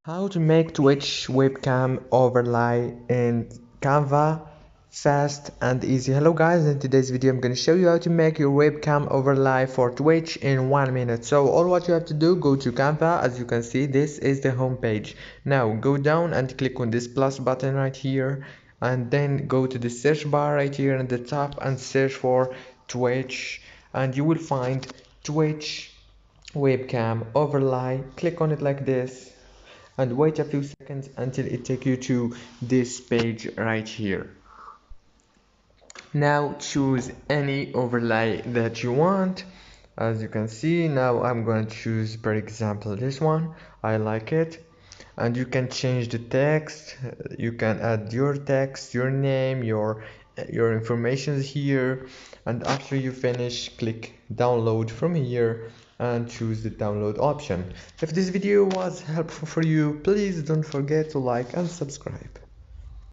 How to make Twitch webcam overlay in Canva fast and easy. Hello guys, in today's video I'm going to show you how to make your webcam overlay for Twitch in 1 minute. So all what you have to do, go to Canva. As you can see, this is the home page. Now go down and click on this plus button right here, and then go to the search bar right here at the top and search for Twitch, and you will find Twitch webcam overlay. Click on it like this and wait a few seconds until it takes you to this page right here. Now choose any overlay that you want. As you can see, now I'm going to choose, for example, this one. I like it. And you can change the text. You can add your text, your name, your information here. And after you finish, click download from here and choose the download option. If this video was helpful for you, please don't forget to like and subscribe.